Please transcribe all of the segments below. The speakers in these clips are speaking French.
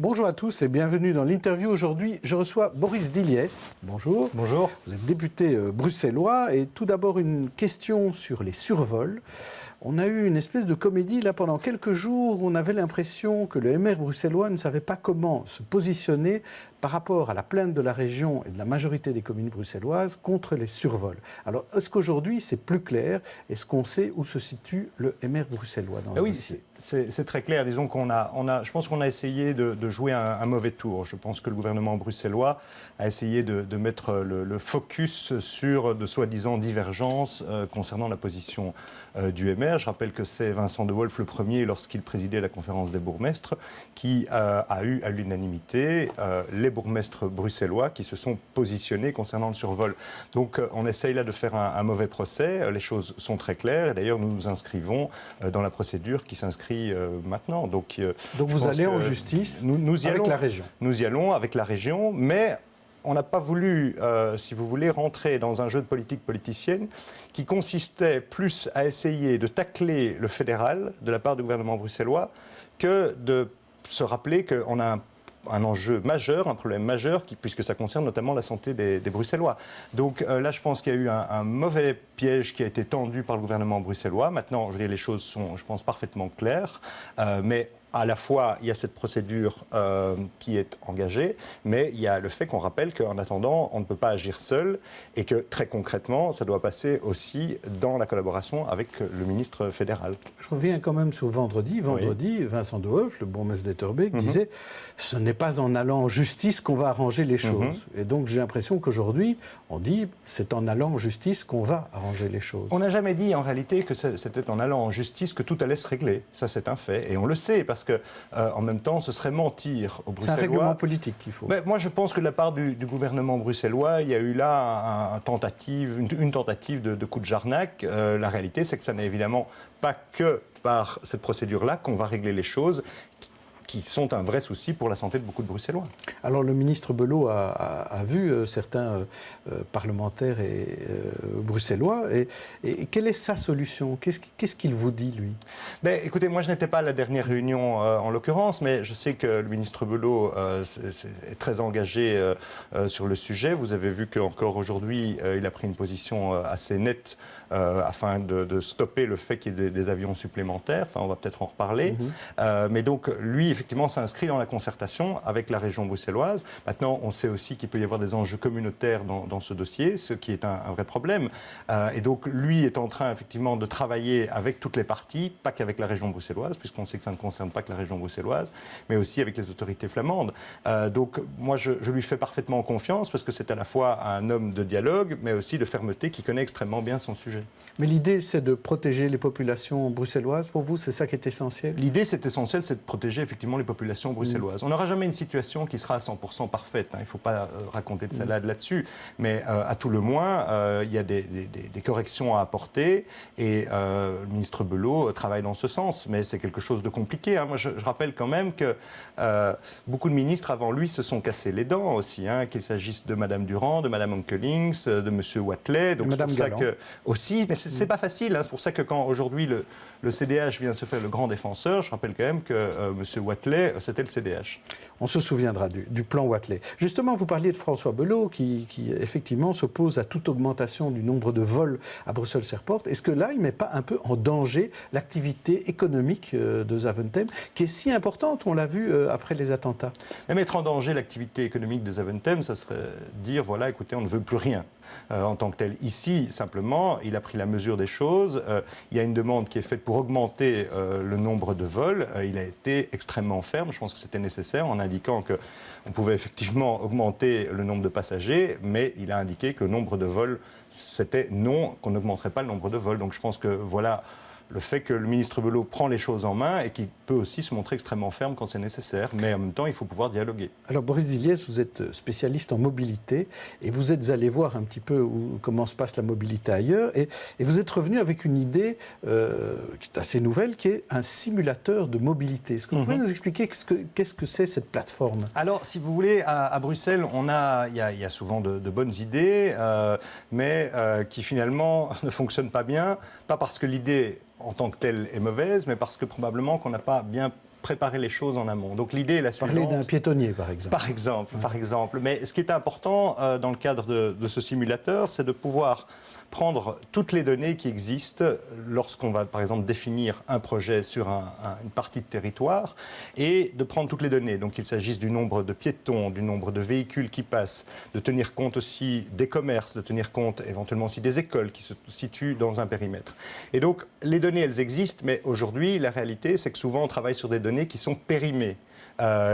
Bonjour à tous et bienvenue dans l'interview. Aujourd'hui, je reçois Boris Diliès. Bonjour. Bonjour. Vous êtes député bruxellois et tout d'abord une question sur les survols. On a eu une espèce de comédie là pendant quelques jours où on avait l'impression que le MR bruxellois ne savait pas comment se positionner par rapport à la plainte de la région et de la majorité des communes bruxelloises contre les survols. Alors, est-ce qu'aujourd'hui c'est plus clair? Est-ce qu'on sait où se situe le MR bruxellois dans Oui, c'est très clair. Disons je pense qu'on a essayé de jouer un mauvais tour. Je pense que le gouvernement bruxellois a essayé de mettre le focus sur de soi-disant divergences concernant la position du MR. Je rappelle que c'est Vincent de Wolf le premier, lorsqu'il présidait la conférence des bourgmestres, qui a eu à l'unanimité les bourgmestres bruxellois qui se sont positionnés concernant le survol. Donc on essaye là de faire un mauvais procès. Les choses sont très claires et d'ailleurs nous nous inscrivons dans la procédure qui s'inscrit maintenant. Donc vous allez en justice avec la région. Nous y allons avec la région, mais on n'a pas voulu, si vous voulez, rentrer dans un jeu de politique politicienne qui consistait plus à essayer de tacler le fédéral de la part du gouvernement bruxellois que de se rappeler qu'on a un enjeu majeur, un problème majeur, puisque ça concerne notamment la santé des Bruxellois. Donc là, je pense qu'il y a eu un mauvais piège qui a été tendu par le gouvernement bruxellois. Maintenant, je veux dire, les choses sont, je pense, parfaitement claires, mais à la fois, il y a cette procédure qui est engagée, mais il y a le fait qu'on rappelle qu'en attendant, on ne peut pas agir seul et que très concrètement, ça doit passer aussi dans la collaboration avec le ministre fédéral. Je reviens quand même sur vendredi. Vendredi, oui. Vincent de Wolf, le bourgmestre d'Etterbeek, disait « Ce n'est pas en allant en justice qu'on va arranger les choses ». Et donc j'ai l'impression qu'aujourd'hui, on dit « C'est en allant en justice qu'on va arranger les choses ». On n'a jamais dit en réalité que c'était en allant en justice que tout allait se régler. Ça, c'est un fait. Et on le sait parce que, en même temps, ce serait mentir aux Bruxellois. C'est un règlement politique qu'il faut. Mais moi, je pense que de la part du gouvernement bruxellois, il y a eu là une tentative de coup de jarnac. La réalité, c'est que ça n'est évidemment pas que par cette procédure-là qu'on va régler les choses qui sont un vrai souci pour la santé de beaucoup de Bruxellois. Alors le ministre Belot a vu certains parlementaires bruxellois et quelle est sa solution? Qu'est-ce qu'il vous dit, lui? Écoutez, moi je n'étais pas à la dernière réunion en l'occurrence, mais je sais que le ministre Belot est très engagé sur le sujet. Vous avez vu qu'encore aujourd'hui, il a pris une position assez nette afin de stopper le fait qu'il y ait des avions supplémentaires. Enfin, on va peut-être en reparler. Mais donc, lui, effectivement, s'inscrit dans la concertation avec la région bruxelloise. Maintenant, on sait aussi qu'il peut y avoir des enjeux communautaires dans ce dossier, ce qui est un vrai problème. Et donc, lui est en train, effectivement, de travailler avec toutes les parties, pas qu'avec la région bruxelloise, puisqu'on sait que ça ne concerne pas que la région bruxelloise, mais aussi avec les autorités flamandes. Donc, moi, je lui fais parfaitement confiance, parce que c'est à la fois un homme de dialogue, mais aussi de fermeté, qui connaît extrêmement bien son sujet. Mais l'idée, c'est de protéger les populations bruxelloises. Pour vous, c'est ça qui est essentiel? L'idée, c'est essentiel, c'est de protéger effectivement les populations bruxelloises. On n'aura jamais une situation qui sera à 100% parfaite. Il ne faut pas raconter de salade là-dessus. Mais à tout le moins, il y a des corrections à apporter. Et le ministre Belot travaille dans ce sens. Mais c'est quelque chose de compliqué. Moi, je rappelle quand même que beaucoup de ministres avant lui se sont cassés les dents aussi. Qu'il s'agisse de Mme Durand, de Mme Onkelings, de M. Wathelet. Donc c'est pour ça que aussi, mais c'est pas facile. C'est pour ça que quand aujourd'hui le CDH vient de se faire le grand défenseur, je rappelle quand même que M. Wathelet, c'était le CDH. On se souviendra du plan Wathelet. Justement, vous parliez de François Belot qui effectivement s'oppose à toute augmentation du nombre de vols à Bruxelles Airport. Est-ce que là, il ne met pas un peu en danger l'activité économique de Zaventem, qui est si importante, on l'a vu après les attentats? Mais mettre en danger l'activité économique de Zaventem, ça serait dire, voilà, écoutez, on ne veut plus rien. En tant que tel. Ici, simplement, il a pris la mesure des choses. Il y a une demande qui est faite pour augmenter le nombre de vols. Il a été extrêmement ferme. Je pense que c'était nécessaire en indiquant qu'on pouvait effectivement augmenter le nombre de passagers, mais il a indiqué que le nombre de vols, c'était non, qu'on n'augmenterait pas le nombre de vols. Donc je pense que voilà le fait que le ministre Belot prend les choses en main et qu'il peut aussi se montrer extrêmement ferme quand c'est nécessaire. Mais en même temps, il faut pouvoir dialoguer. Alors Boris Diliès, vous êtes spécialiste en mobilité et vous êtes allé voir un petit peu comment se passe la mobilité ailleurs et vous êtes revenu avec une idée qui est assez nouvelle, qui est un simulateur de mobilité. Est-ce que vous pouvez nous expliquer qu'est-ce que c'est cette plateforme? Alors, si vous voulez, à Bruxelles, il y a souvent de bonnes idées, mais qui finalement ne fonctionnent pas bien, pas parce que l'idée en tant que telle est mauvaise, mais parce que probablement qu'on n'a pas bien préparer les choses en amont. Donc l'idée est la suivante. Parler d'un piétonnier, par exemple. Par exemple. Mais ce qui est important dans le cadre de ce simulateur, c'est de pouvoir prendre toutes les données qui existent lorsqu'on va, par exemple, définir un projet sur une partie de territoire et de prendre toutes les données. Donc, qu'il s'agisse du nombre de piétons, du nombre de véhicules qui passent, de tenir compte aussi des commerces, de tenir compte éventuellement aussi des écoles qui se situent dans un périmètre. Et donc, les données, elles existent, mais aujourd'hui, la réalité, c'est que souvent, on travaille sur des données qui sont périmées.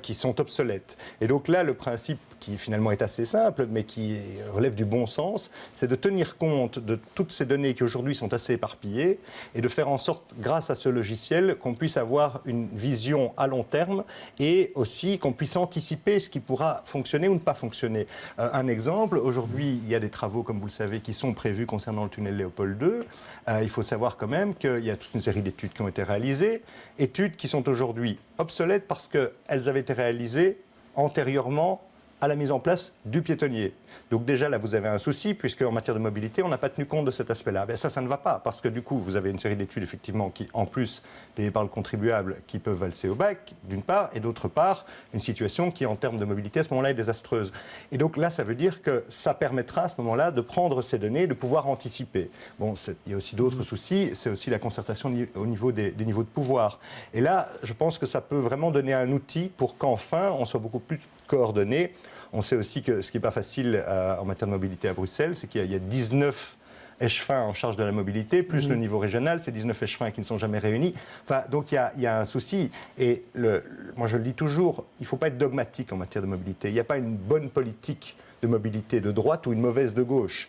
Qui sont obsolètes. Et donc là, le principe qui finalement est assez simple, mais qui relève du bon sens, c'est de tenir compte de toutes ces données qui aujourd'hui sont assez éparpillées et de faire en sorte, grâce à ce logiciel, qu'on puisse avoir une vision à long terme et aussi qu'on puisse anticiper ce qui pourra fonctionner ou ne pas fonctionner. Un exemple, aujourd'hui, il y a des travaux, comme vous le savez, qui sont prévus concernant le tunnel Léopold II. Il faut savoir quand même qu'il y a toute une série d'études qui ont été réalisées, études qui sont aujourd'hui obsolètes parce qu'elles avaient été réalisées antérieurement à la mise en place du piétonnier. Donc déjà, là, vous avez un souci, puisque en matière de mobilité, on n'a pas tenu compte de cet aspect-là. Ben, ça ne va pas, parce que du coup, vous avez une série d'études, effectivement, qui, en plus, payées par le contribuable, qui peuvent valser au bac, d'une part, et d'autre part, une situation qui, en termes de mobilité, à ce moment-là, est désastreuse. Et donc là, ça veut dire que ça permettra, à ce moment-là, de prendre ces données, de pouvoir anticiper. Bon, il y a aussi d'autres soucis, c'est aussi la concertation au niveau des niveaux de pouvoir. Et là, je pense que ça peut vraiment donner un outil pour qu'enfin, on soit beaucoup plus coordonnés. On sait aussi que ce qui n'est pas facile en matière de mobilité à Bruxelles, c'est qu'il y a 19 échevins en charge de la mobilité, plus le niveau régional, c'est 19 échevins qui ne sont jamais réunis. Enfin, donc il y a un souci. Et moi, je le dis toujours, il ne faut pas être dogmatique en matière de mobilité. Il n'y a pas une bonne politique de mobilité de droite ou une mauvaise de gauche.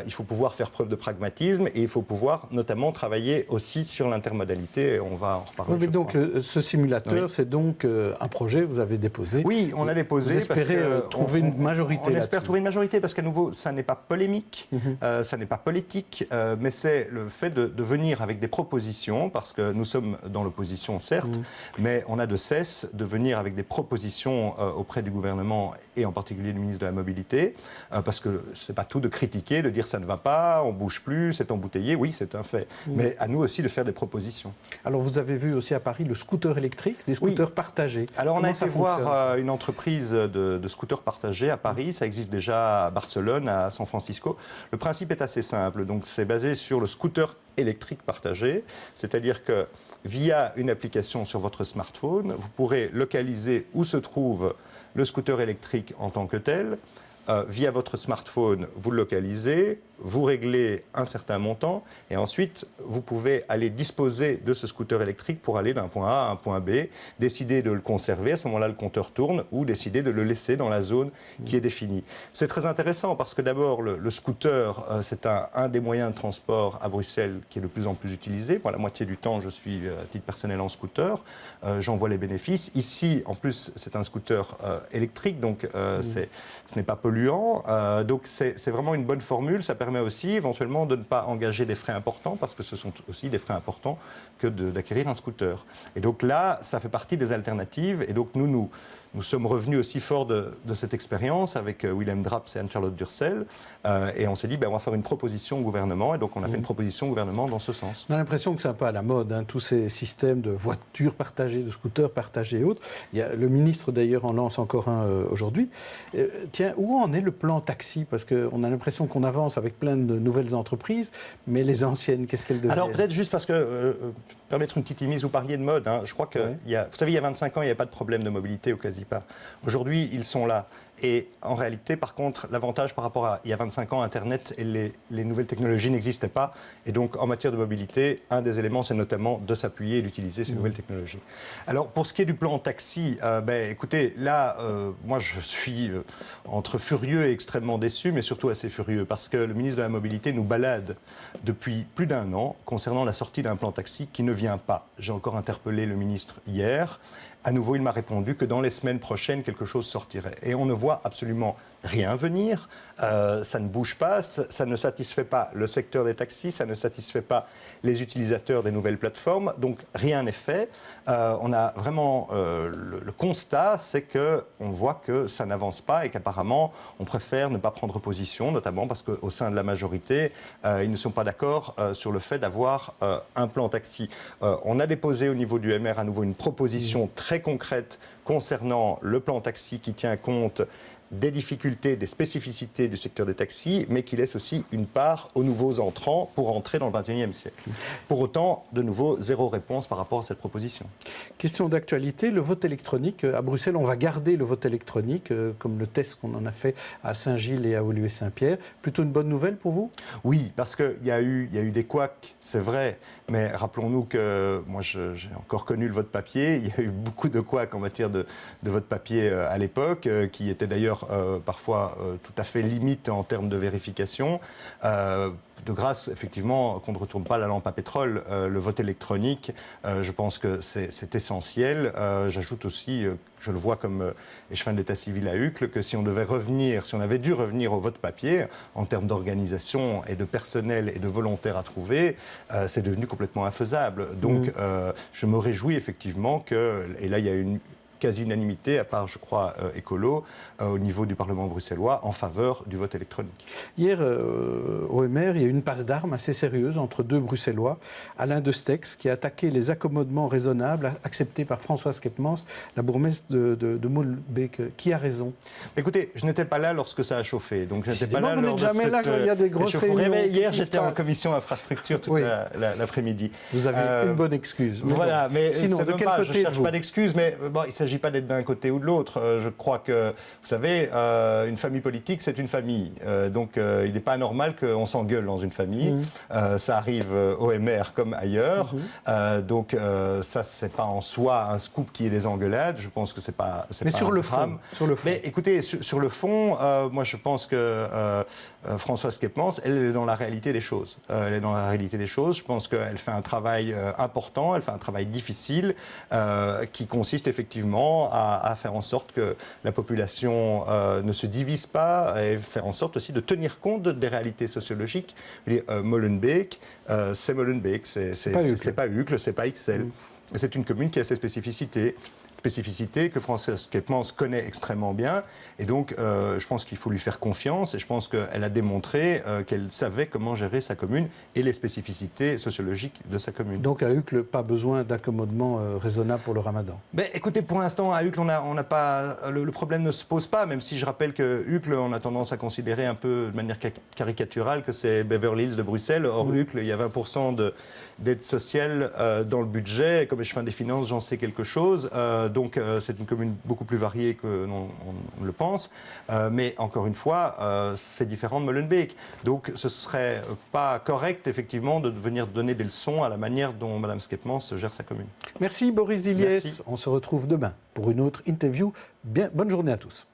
Il faut pouvoir faire preuve de pragmatisme et il faut pouvoir notamment travailler aussi sur l'intermodalité. On va en reparler. Oui, mais donc ce simulateur, c'est donc un projet que vous avez déposé. Oui, on a déposé. Vous espérez trouver une majorité. On espère trouver une majorité parce qu'à nouveau, ça n'est pas polémique, ça n'est pas politique, mais c'est le fait de venir avec des propositions, parce que nous sommes dans l'opposition, certes, mais on a de cesse de venir avec des propositions auprès du gouvernement et en particulier du ministre de la Mobilité, parce que c'est pas tout de critiquer, de dire ça ne va pas, on bouge plus, c'est embouteillé, oui, c'est un fait. Mais à nous aussi de faire des propositions. Alors vous avez vu aussi à Paris le scooter électrique, des scooters partagés. Alors on a été voir une entreprise de scooters partagés à Paris, ça existe déjà à Barcelone, à San Francisco. Le principe est assez simple, donc c'est basé sur le scooter électrique partagé, c'est-à-dire que via une application sur votre smartphone, vous pourrez localiser où se trouve le scooter électrique en tant que tel. Via votre smartphone, vous le localisez, vous réglez un certain montant et ensuite vous pouvez aller disposer de ce scooter électrique pour aller d'un point A à un point B, décider de le conserver, à ce moment-là le compteur tourne, ou décider de le laisser dans la zone qui est définie. C'est très intéressant parce que d'abord le scooter, c'est un des moyens de transport à Bruxelles qui est de plus en plus utilisé. Moi, la moitié du temps, je suis à titre personnel en scooter, j'en vois les bénéfices. Ici, en plus, c'est un scooter électrique, donc ce n'est pas polluant, donc c'est vraiment une bonne formule. Ça permet aussi éventuellement de ne pas engager des frais importants, parce que ce sont aussi des frais importants que d'acquérir un scooter. Et donc là, ça fait partie des alternatives. Et donc nous sommes revenus aussi fort de cette expérience avec Willem Draps et Anne-Charlotte Durcel. Et on s'est dit, on va faire une proposition au gouvernement. Et donc on a fait une proposition au gouvernement dans ce sens. On a l'impression que c'est un peu à la mode, tous ces systèmes de voitures partagées, de scooters partagés et autres. Le ministre d'ailleurs en lance encore un aujourd'hui. Tiens, où en est le plan taxi? Parce qu'on a l'impression qu'on avance avec plein de nouvelles entreprises, mais les anciennes, qu'est-ce qu'elles deviennent? Alors peut-être juste parce que, permettre une petite mise, vous parliez de mode, je crois que, vous savez, il y a 25 ans, il n'y avait pas de problème de mobilité au quasi-pas. Aujourd'hui, ils sont là. Et en réalité, par contre, l'avantage par rapport à il y a 25 ans, Internet et les nouvelles technologies n'existaient pas. Et donc, en matière de mobilité, un des éléments, c'est notamment de s'appuyer et d'utiliser ces nouvelles technologies. Alors, pour ce qui est du plan taxi, écoutez, là, moi, je suis entre furieux et extrêmement déçu, mais surtout assez furieux, parce que le ministre de la Mobilité nous balade depuis plus d'un an concernant la sortie d'un plan taxi qui ne vient pas. J'ai encore interpellé le ministre hier. À nouveau, il m'a répondu que dans les semaines prochaines, quelque chose sortirait. Et on ne voit absolument rien venir, ça ne bouge pas, ça ne satisfait pas le secteur des taxis, ça ne satisfait pas les utilisateurs des nouvelles plateformes, donc rien n'est fait. On a vraiment le constat, c'est qu'on voit que ça n'avance pas et qu'apparemment on préfère ne pas prendre position, notamment parce qu'au sein de la majorité, ils ne sont pas d'accord sur le fait d'avoir un plan taxi. On a déposé au niveau du MR à nouveau une proposition très concrète concernant le plan taxi qui tient compte des difficultés, des spécificités du secteur des taxis, mais qui laisse aussi une part aux nouveaux entrants pour entrer dans le XXIe siècle. Pour autant, de nouveau, zéro réponse par rapport à cette proposition. Question d'actualité, le vote électronique. À Bruxelles, on va garder le vote électronique, comme le test qu'on en a fait à Saint-Gilles et à Woluwe-Saint-Pierre. Plutôt une bonne nouvelle pour vous? Oui, parce qu'il y a eu des couacs, c'est vrai, mais rappelons-nous que moi, j'ai encore connu le vote papier. Il y a eu beaucoup de couacs en matière de vote papier à l'époque, qui étaient d'ailleurs parfois tout à fait limite en termes de vérification. De grâce, effectivement, qu'on ne retourne pas la lampe à pétrole, le vote électronique, je pense que c'est essentiel. J'ajoute aussi, je le vois comme échevin de l'état civil à Uccle, que si on avait dû revenir au vote papier, en termes d'organisation et de personnel et de volontaires à trouver, c'est devenu complètement infaisable. Donc, je me réjouis effectivement que, et là il y a une quasi-unanimité, à part, je crois, écolo, au niveau du Parlement bruxellois, en faveur du vote électronique. Hier, au MR, il y a eu une passe d'armes assez sérieuse entre deux Bruxellois. Alain de Stex, qui a attaqué les accommodements raisonnables acceptés par Françoise Keppmans, la bourgmestre de Molenbeek. Qui a raison? Écoutez, je n'étais pas là lorsque ça a chauffé. Donc je n'étais pas là. Vous n'êtes jamais là quand il y a des grosses réunions. Mais hier, j'étais en commission infrastructure toute l'après-midi. Vous avez une bonne excuse. Mais voilà, bon, mais sinon, de quel côté je ne cherche pas d'excuses, mais bon, il ne s'agit pas d'être d'un côté ou de l'autre. Je crois que, vous savez, une famille politique, c'est une famille. Donc, il n'est pas normal qu'on s'engueule dans une famille. Ça arrive au MR comme ailleurs. Donc, ça, c'est pas en soi un scoop qui est des engueulades. Je pense que c'est pas. Mais pas sur le drame. fond. Sur le fond. Mais écoutez, sur le fond, moi, je pense que Françoise Keppmans, elle est dans la réalité des choses. Elle est dans la réalité des choses. Je pense qu'elle fait un travail important, elle fait un travail difficile, qui consiste effectivement à faire en sorte que la population ne se divise pas et faire en sorte aussi de tenir compte des réalités sociologiques. Molenbeek, c'est Molenbeek, c'est pas Uccle, c'est pas Ixelles. C'est une commune qui a ses spécificités que Françoise Keppmans connaît extrêmement bien. Et donc, je pense qu'il faut lui faire confiance. Et je pense qu'elle a démontré qu'elle savait comment gérer sa commune et les spécificités sociologiques de sa commune. Donc, à Uccle, pas besoin d'accommodement raisonnable pour le ramadan? Ben, écoutez, pour l'instant, à Uccle, on n'a pas, le problème ne se pose pas, même si je rappelle que Uccle, on a tendance à considérer un peu de manière caricaturale que c'est Beverly Hills de Bruxelles. Or, Uccle, il y a 20% d'aide sociale dans le budget. Comme échevin des finances, j'en sais quelque chose. Donc, c'est une commune beaucoup plus variée que l'on le pense. Mais encore une fois, c'est différent de Molenbeek. Donc, ce ne serait pas correct, effectivement, de venir donner des leçons à la manière dont Mme Keppmans gère sa commune. Merci Boris Diliès. Merci. On se retrouve demain pour une autre interview. Bonne journée à tous.